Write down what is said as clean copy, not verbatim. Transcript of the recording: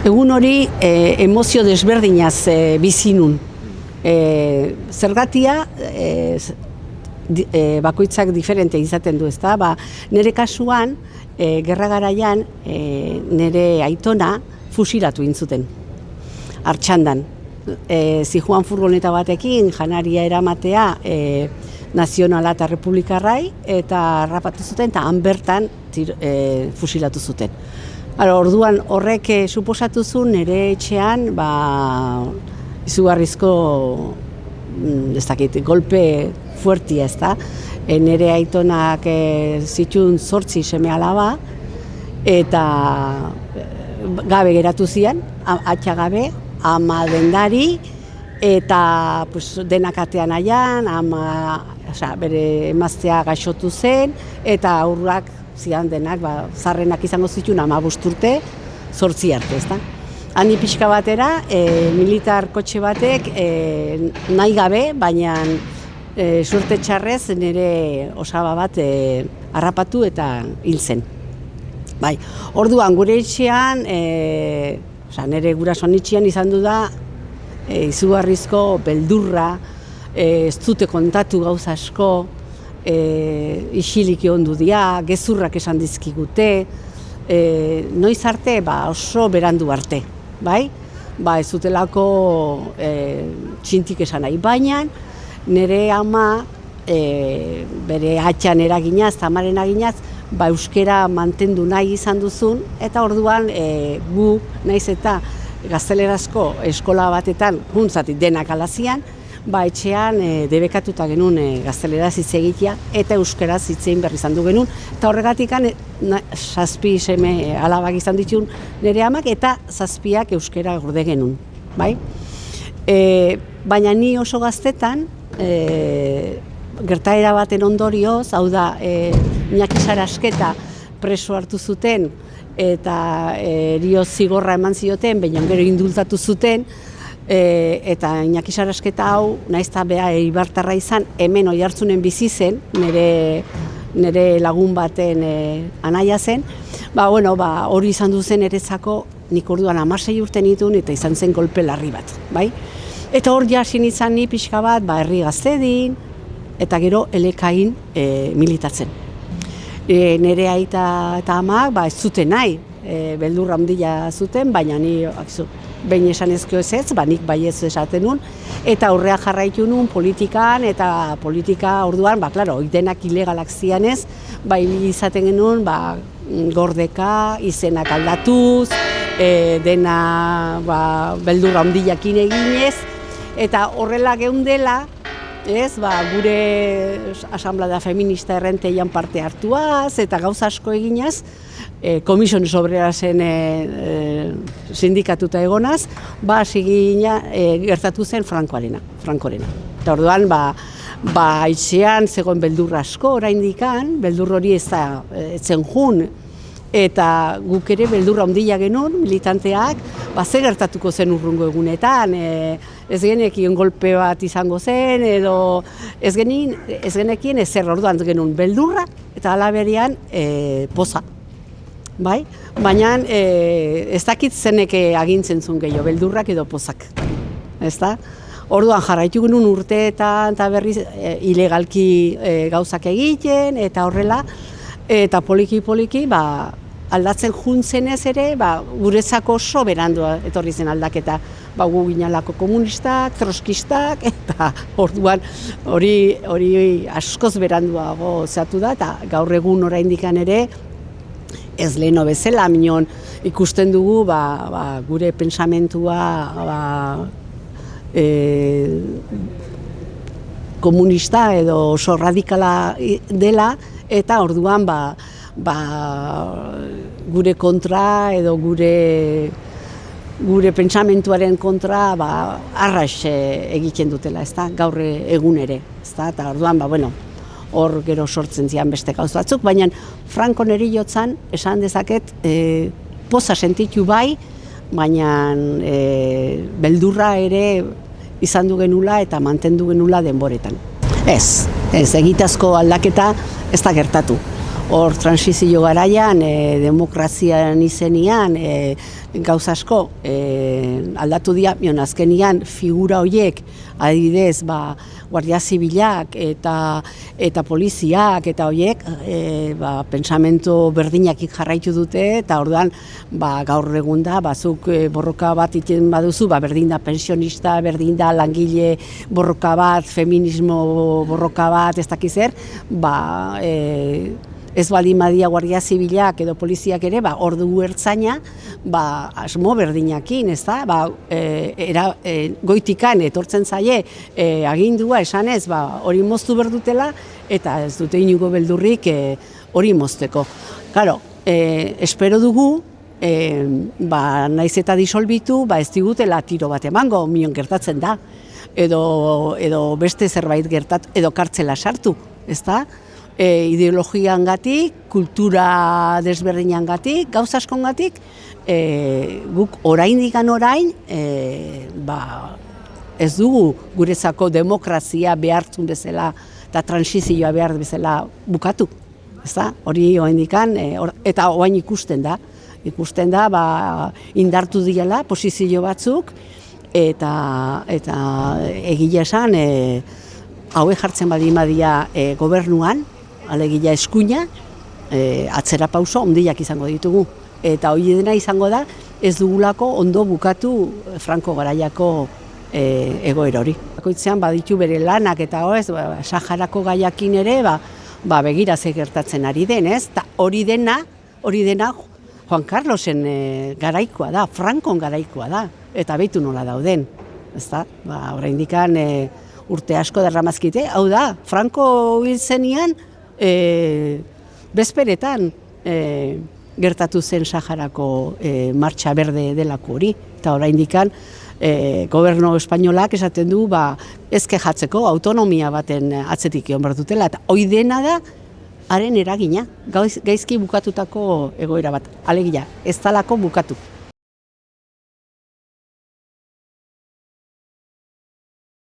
Egun hori emozio desberdinaz bizi nun. Zergatia bakoitzak diferente izaten du, ezta? Nire kasuan, gerra garaian, nire aitona fusilatu intzuten, Artxandan. Zijoan furgoneta batekin janaria eramatea nazionala eta republikarrai, eta harrapatu zuten, eta han bertan fusilatu zuten. Orduan horrek suposatu zuen nire etxean izugarrizko golpe fuertia, ezta? Nire aitonak zituen 8 seme-alaba eta gabe geratu zian, atxa gabe, ama dendari eta denak atean aian, bere emaztea gaixotu zen eta aurrak zian denak, zarrenak izango zituen 15 urte, 8 arte, ezta? Handi pixka batera, militar kotxe batek nahi gabe, baina suerte txarrez nire osaba bat harrapatu eta hil zen. Orduan gure etxean, nire gurasoan etxean izan du da izugarrizko beldurra, ez dute kontatu gauza asko, isilik egon du dia, gezurrak esan dizkigute, noiz arte, oso berandu arte, ez dutelako txintik esan nahi, baina nire ama bere atxan eraginaz, amaren eraginaz, euskera mantendu nahi izan duzun, eta orduan gu naiz eta gaztelerazko eskola batetan juntzatik denak alazian, etxean debekatuta genuen gazteleraz hitz egitea eta euskeraz hitz egin behar izan du genuen, eta horregatik 7 seme alabak izan ditun nire amak eta 7 euskera gorde genuen. Baina ni oso gaztetan, gertaera baten ondorioz, hau da, Iñaki Sarasketa preso hartu zuten eta heriotz zigorra eman zioten, baina gero indultatu zuten, eta Iñaki Sarasketa hau, nahiz eta beha eibartarra izan, hemen Oiartzunen bizi zen, nire lagun baten anaia zen, hori izan duzen erezako, nik orduan 16 urte nituen eta izan zen golpe larri bat, Eta hor jasin izan ni pixka bat, herri gaztedin, eta gero elekain militatzen. Nire aita eta amak, ez zuten nahi, beldurra handia zuten, baina ni behin esan ezkio ez, nik bai ez esaten nun, eta aurrea jarraitu nun politikan, eta politika orduan, denak ilegalak zianez, izaten genuen, gordeka, izenak aldatuz, dena beldurra handiakin eginez, eta horrela geundela, gure asamblea feminista errenteian parte hartuaz, eta gauza asko eginaz, Komisiones Obrerasen sindikatuta egonaz, gertatu zen Frankorena. Eta orduan, etxean zegoen beldur asko oraindikan, beldur hori ez zen jun, eta guk ere beldurra handia genuen, militanteak, ze gertatuko zen urrungo egunetan, ez genekien golpe bat izango zen, edo ez genekien ezer orduan genuen beldurra, eta alaberian poza. Baina ez dakit zeneke agintzen zuen gehiago, beldurrak edo pozak. Orduan jarraitu genuen urteetan eta berriz ilegalki gauzak egiten, eta horrela, eta poliki-poliki aldatzen juntzenez ere, guretzako oso berandua etorri zen aldaketa. Gu ginalako komunistak, troskistak, eta orduan hori askoz beranduago zatu da, eta gaur egun oraindikan ere, ez leheno bezala, minon ikusten dugu gure pensamentua komunista edo oso radikala dela, eta orduan gure kontra edo gure pentsamentuaren kontra arras egiten dutela, gaur egun ere. Eta orduan, hor gero sortzen zian beste gauz batzuk, baina Franko niri jotzan esan dezaket poza sentitu baina beldurra ere izan du genula eta mantendu genula denboretan. Ez egitazko aldaketa ez da gertatu. hor transizio garaian, demokrazian izenian, gauza asko aldatu dira, azkenian figura horiek, adibidez, guardia zibilak eta poliziak eta horiek pensamento berdinakik jarraitu dute, eta orduan gaur egun da, zuk borroka bat iten baduzu, berdin da pensionista, berdin da langile borroka bat, feminismo borroka bat, ez dakiz zer, ez baldin badia guardia zibilak edo poliziak ere, ordu ertzaina, asmo berdinakin, ez da, goitikan etortzen zaie agindua esanez, hori moztu berdutela, eta ez dute inugo beldurrik hori mozteko. Claro, espero dugu, naiz eta disolbitu, ez digutela tiro bat emango, minon gertatzen da, edo beste zerbait gertatu, edo kartzela sartu, ez da? Ideologiangatik, kultura desberdinangatik, gauza askongatik, guk oraindikan orain, ez dugu guretzako demokrazia behartzun bezala eta transizioa behar bezala bukatu. Hori oraindikan, eta orain ikusten da, indartu diela posizio batzuk, eta egia esan, hauek jartzen baldin badia gobernuan, alegia eskuina, atzera pauso ondiak izango ditugu. Eta hori dena izango da, ez dugulako ondo bukatu Franco garaiako egoera hori. Bakoitzean baditu bere lanak eta Saharako gaiakin ere, begira ze gertatzen ari den, ez? Hori dena Juan Carlosen garaikoa da, Francon garaikoa da, eta behitu nola dauden. Oraindikan urte asko derramazkite, hau da, Franco hil zenian, bezperetan gertatu zen Saharako martxa berde delako hori, eta oraindikan gobernu espainolak esaten du ez kejatzeko autonomia baten atzetik egon behar dutela, eta hori dena da haren eragina, gaizki bukatutako egoera bat, alegia, ez talako bukatu.